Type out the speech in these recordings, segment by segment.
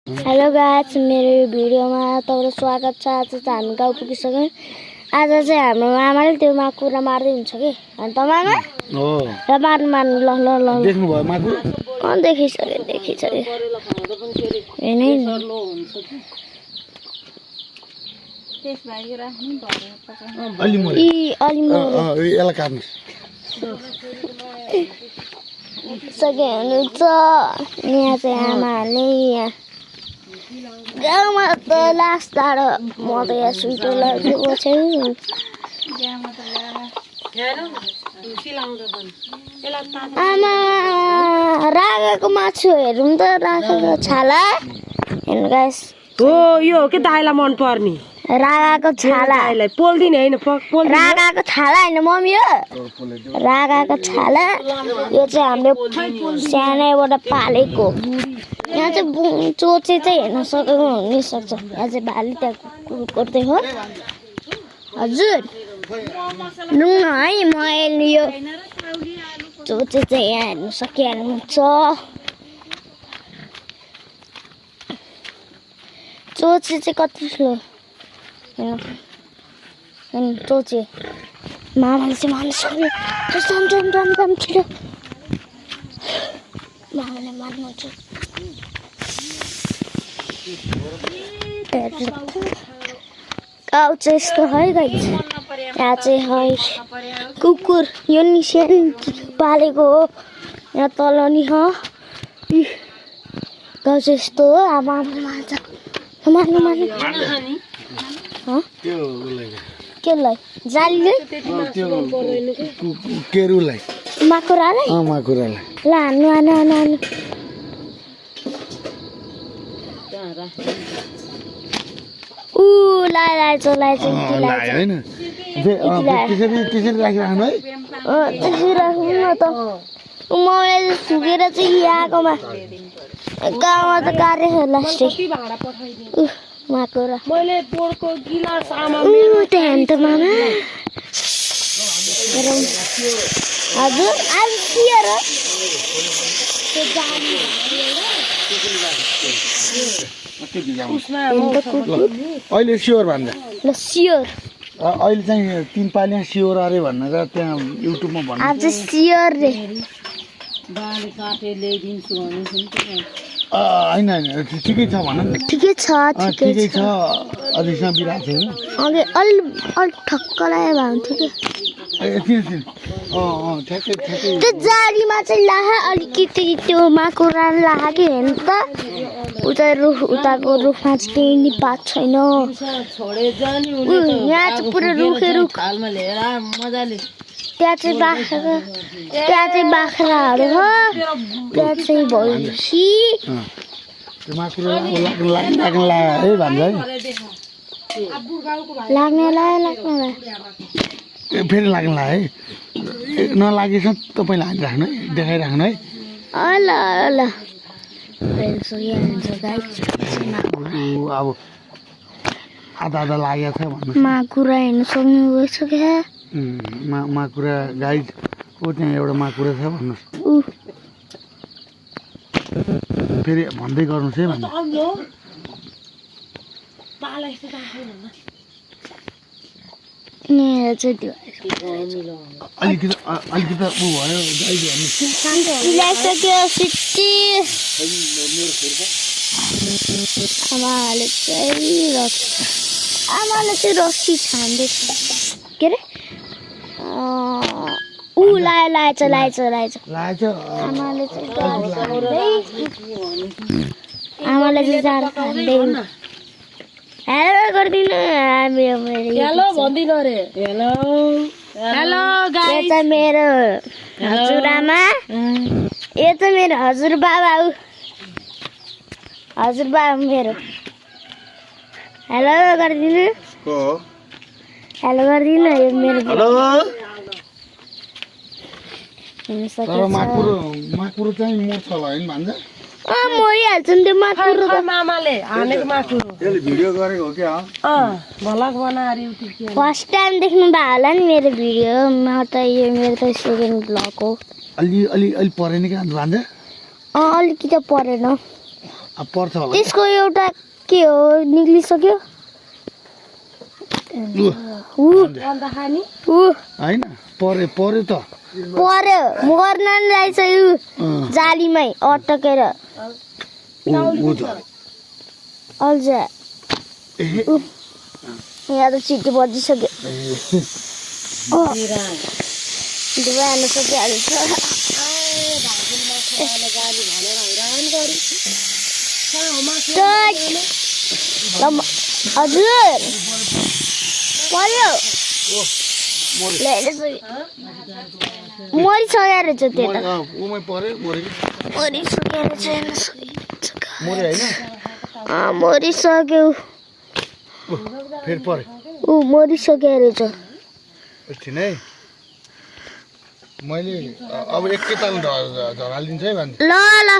Hello guys, मेरो यो भिडियोमा तपाईहरुको स्वागत छ। आज चाहिँ हामी गाउँ पुगिसक्यौं। आज चाहिँ हाम्रो मामाले त्यो माकुरा मार्दै हुन्छ के अनि त मामा हो र मार्नु ल ल ल देख्नु भयो माकु देखिसके हैन यसलाई काट्नु सके हुनुहुन्छ। यहाँ चाहिँ आमाले यहाँ गाउँमा त लास्ट टाढो म त यहाँ सुइटर लगाएको छु। आमा राखेको माछु हेरौँ त, राखेको छाला हेर्नु गाइस। हो यो के दाइलाई मन पर्ने रागाको छाला पोल्दिने हैन रागाको छाला हैन मम्मी, यो रागाको छाला। यो चाहिँ हामीले सानैबाट पालेको। यहाँ चाहिँ चोचे चाहिँ हेर्न सक्छ। यहाँ चाहिँ भाले त्यहाँ कुकुर गर्दै हो। हजुर लुङ है मैले यो चोचे चाहिँ यहाँ हेर्न सकिहाल्नुहुन्छ। चोचे चाहिँ कति ठुलो चोचे मामाले चाहिँ मार्नु सक्यो। छिटो मामाले मार्नुहुन्छ। गाउँ चाहिँ यस्तो है गाइस। यहाँ चाहिँ है कुकुर, यो नि सानो पालेको हो। यहाँ तल नि गाउँ चाहिँ यस्तो हो। अब आमाले मार्छ। मार्नु केलाई जालीले केरुलाई माकुरालाई ला हान्नु लाइछ हैन त्यसरी राखिराख्नु है। त्यसरी राख्नु न त। मैले सुकेर चाहिँ आएकोमा गाउँमा त गाह्रै हो लास्टै माकुरा। मैले पोडको गिलास आमा त्यहाँ त मामा हजुर आज सियर अहिले स्योर भन्छ ल सियर अहिले चाहिँ 3 पालिया स्योर अरे भनेर त्यहाँ युट्युबमा भन्नु। आज सियर रे बाले काटे ल्याइदिन्छु हैन ठिकै छ भन न। ठिकै छ अझैसम्म बिराएको छैन। अघि अलि ठक्क लाग्यो भए हुन्थ्यो कि ठ्याक्कै त्यो जालीमा चाहिँ लाहा अलिकति त्यो माकुरा लाहा कि हेर्नु त। उताको रुखमा चाहिँ केही नि पात छैन। यहाँ चाहिँ पुरा रुखै रुख। त्यहाँ चाहिँ बाख्राहरू हो। त्यहाँ चाहिँ भैँसी लाग्ने फेरि लाग्ला है। नलागेसम्म तपाईँले हानिराख्नु है, देखाइराख्नु है। ल अब आधा लागेको छ भन्नु। माकुरा हेर्नु सक्नु भएछ क्या। माकुरा गाई को त्यहाँ एउटा माकुरा छ भन्नुहोस्। फेरि भन्दै गर्नुहोस् है भन्नु। अलिकति ऊ भयो ल्याइसक्यो सिटी। आमाले चाहिँ रस्सी छान्दैछ के अरे लाएछ आमाले चाहिँ जाडो खाँदै हेलो गरिदिनु। हेलो भन्दिन रे। हेलो गाइस, यो त मेरो हजुरआमा, यो त मेरो हजुरबाबा हो। हजुरबाबा मेरो हेलो गरिदिनु। हेलो गरिदिनु। यो मेरो माकुरो चाहिँ मर्छ होला हैन भन्छ। मरिहाल्छ नि त्यो माकुरो त। मामाले हानेको माकुरो त्यसले भिडियो गरेको हो क्या। भलक बनाएर युट्युब फर्स्ट टाइम देख्नु भयो होला नि मेरो भिडियो। म त यो मेरो त सेकेन्ड ब्लग हो। अलि परेन क्या भन्छ। अलिकति परेन। अब पर्छ होला त्यसको एउटा के हो निक्लिसक्यो लु ऊ अन्त खाने ऊ हैन पर्यो पर्यो त पर्यो मर्न नि रहेछ यो जालीमै अटकेर ऊ त अल्झ ए यहाँ त छिटो बजिसक्यो बिहान सकिहाल्छ हजुर पर्यो मरिसक्यो रहेछ त्यो त उमै पर्यो मर्यो मरिसक्यो रहेछ मर्यो हैन मरिसक्यो फेरि पर्यो ऊ मरिसक्यो रहेछ एकछिन है मैले अब एकैताल झरालिदिन्छु है भन्छ ल ल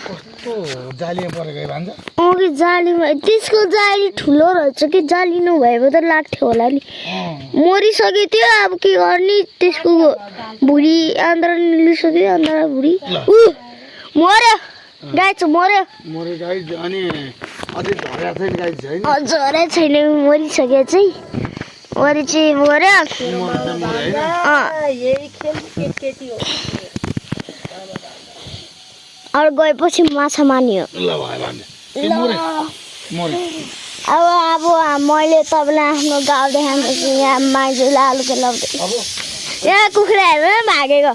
कस्तो जालीमा परेको है भन्छ अघि जालीमा त्यसको जाली ठुलो रहेछ कि जाली नभए पो त लाग्थ्यो होला नि मरिसक्यो त्यो अब के गर्ने त्यसको भुँडी आन्द्रा निलिसक्यो आन्द्रा भुँडी ऊ मर्यो गाई छ मर्यो मर्यो गाई अनि अझै झरेको छैन गाई चाहिँ होइन झरे छैन मरिसक्यो चाहिँ मरि चाहिँ मर्यो यही खेल केटी हो अरू गएपछि माछा मानियो ल भयो भन्छ मर्यो मर्यो अब मैले तपाईँलाई आफ्नो गाउँ देखाएको यहाँ मान्छेले आलु खेलाउँदै अब यहाँ कुखुराहरू भागेको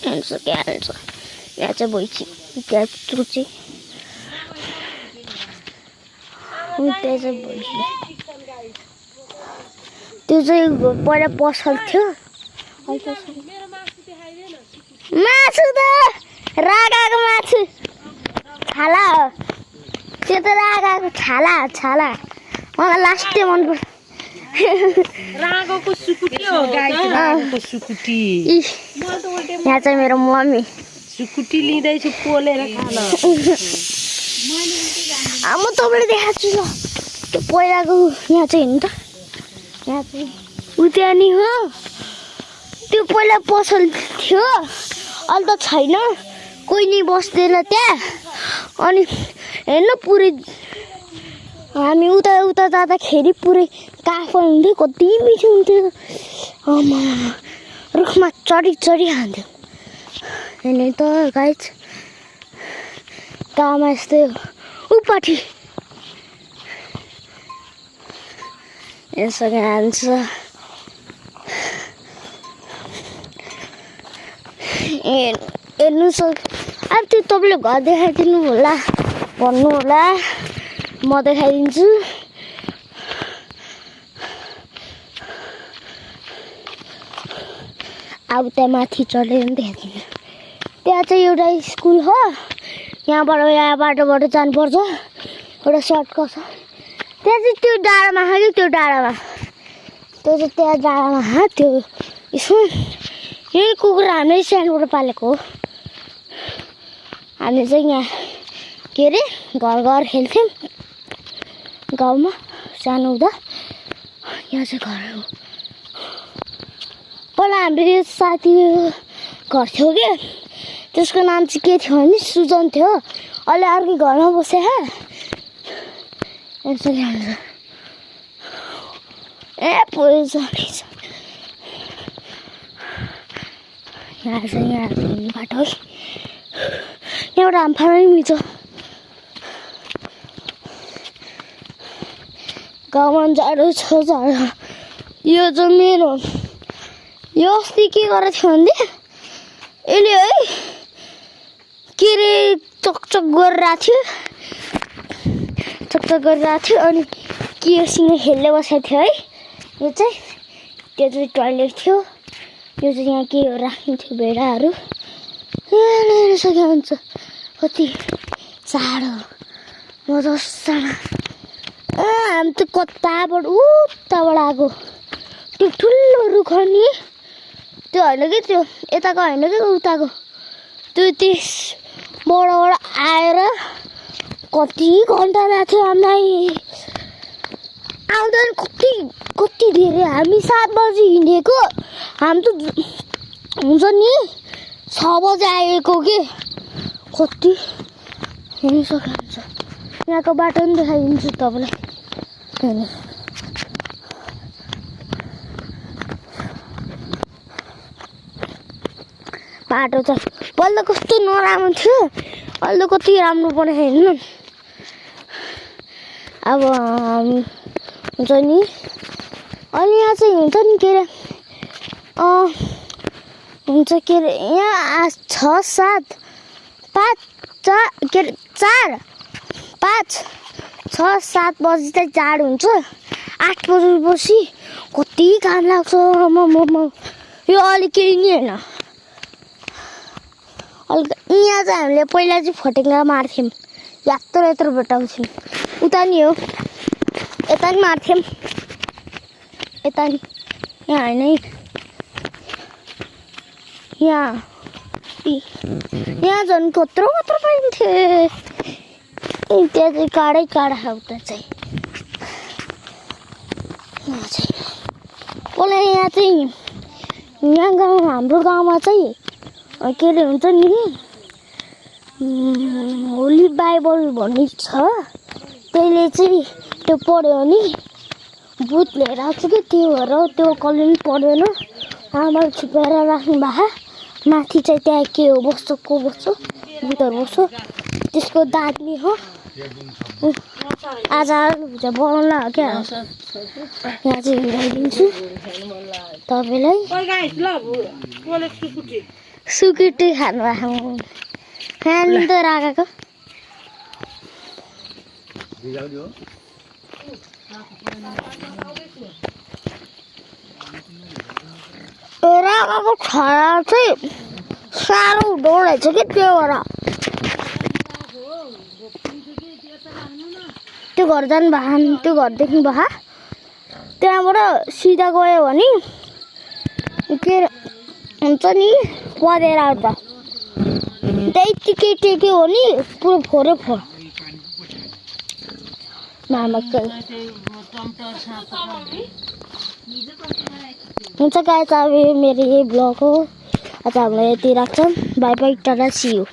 के हाल्छ यहाँ चाहिँ भैँसी त्यहाँ चुची त्यहाँ चाहिँ भैँसी त्यो चाहिँ पहिला पसल थियो मासु त रागाको मासु छाला हो त्यो त रागाको छाला छाला मलाई लास्टै मनपर्छ रागोको सुकुटी हो गाईको रागोको सुकुटी यहाँ चाहिँ मेरो मम्मी सुकुटी लिँदैछु पोलेर खान म तपाईँले देखाएको छु ल त्यो पहिलाको यहाँ चाहिँ हेर्नु त यहाँ चाहिँ उद्यानी हो त्यो पहिला पसल थियो अहिले त छैन कोही नि बस्दैन त्यहाँ अनि हेर्नु पुरै हामी उता उता जाँदाखेरि पुरै काफल हुन्थ्यो कति मिठो हुन्थ्यो रुखमा चढी खान्थ्यो हेर्ने त गाई गाउँमा यस्तै उपाठी यसरी हान्छ हेर्नु सक् अब त्यो तपाईँले घर देखाइदिनु होला भन्नु होला म देखाइदिन्छु अब त्यहाँ माथि चढेर देखाइदिनु त्यहाँ चाहिँ एउटा स्कुल हो यहाँ बाटोबाट जानुपर्छ एउटा सर्टकट छ त्यहाँ चाहिँ त्यो डाँडामा छ कि त्यो डाँडामा त्यो चाहिँ त्यहाँ डाँडामा छ त्यो स्कुल यही कुकुरा हामीले सानोबाट पालेको हो हामी चाहिँ यहाँ के अरे घर खेल्थ्यौँ गाउँमा सानो हुँदा यहाँ चाहिँ घर हो पहिला हाम्रो साथी घर थियो कि त्यसको नाम चाहिँ के थियो भने सुजन थियो अहिले अर्कै घरमा बसे ए पुलिस यहाँ चाहिँ यहाँ बाटो है यहाँबाट हामफाल्न पनि मिल्छ गाउँमा जाडो छ जाडो यो चाहिँ मेरो यो अस्ति के गरेको थियो भने यसले है के अरे चकचक गरिरहेको थियो अनि केसँग खेल्दै बसेको थियो है यो चाहिँ त्यो चाहिँ टोइलेट थियो यो चाहिँ यहाँ के राखिन्थ्यो भेडाहरू हेर्न सक्यो हुन्छ कति जाडो मजासँग हामी त कताबाट उताबाट आएको त्यो ठुलो रुख नि त्यो होइन कि त्यो यताको होइन कि उताको त्यो त्यसबाट आएर कति घन्टा लाग्थ्यो हामीलाई आउँदा कति कति धेरै हामी 7 बजी हिँडेको हामी त हुन्छ नि 6 बजे आएको के कति हिँड्नु सक्नुहुन्छ यहाँको बाटो पनि देखाइदिन्छु तपाईँलाई हेर्नु बाटो चाहिँ पहिला कस्तो नराम्रो थियो अहिले कति राम्रो बनाएको हेर्नु अब हुन्छ नि अहिले यहाँ चाहिँ हुन्छ नि के अरे हुन्छ के अरे यहाँ 6 7 5 4 के अरे 4 5 6 7 बजी चाहिँ चाड हुन्छ 8 बजेपछि कति घाम लाग्छ म यो अलिक केही नि होइन यहाँ चाहिँ हामीले पहिला चाहिँ फटेङ्ग्रा मार्थ्यौँ यत्रो यत्रो भेटाउँथ्यौँ उता नि हो यता नि मार्थ्यौँ यता नि यहाँ होइन है यहाँ झन् कत्रो कत्रो पाइन्थ्यो त्यहाँ चाहिँ काडै काडा उता चाहिँ पहिला यहाँ चाहिँ यहाँ गाउँ हाम्रो गाउँमा चाहिँ के अरे हुन्छ नि होली बाइबल भन्ने छ त्यसले चाहिँ त्यो पढ्यो भने भूत लिएर आएको छ कि त्यो भएर त्यो कसले पनि पढेन आमाले छुपाएर राख्नु भएको माथि चाहिँ त्यहाँ के हो बस्छ को बस्छ भूतहरू बस्छ त्यसको दाग्ने हो आज बनाउला हो क्या यहाँ चाहिँ हिँडाइदिन्छु तपाईँलाई सुकुटी खानु भएको खानु त राखेको राखेको खरा चाहिँ साह्रो हुँदो रहेछ कि त्यो भएर त्यो घर जानु भएको त्यो घर देख्नु भएको त्यहाँबाट सिधा गयो भने के हुन्छ नि परेर आउँछ त्यतिकै टेक्यो भने पुरो फोरै फोर मामाको हुन्छ गाइस अब मेरो यही ब्लग हो आज हामीलाई यति राख्छौँ bye bye tata see you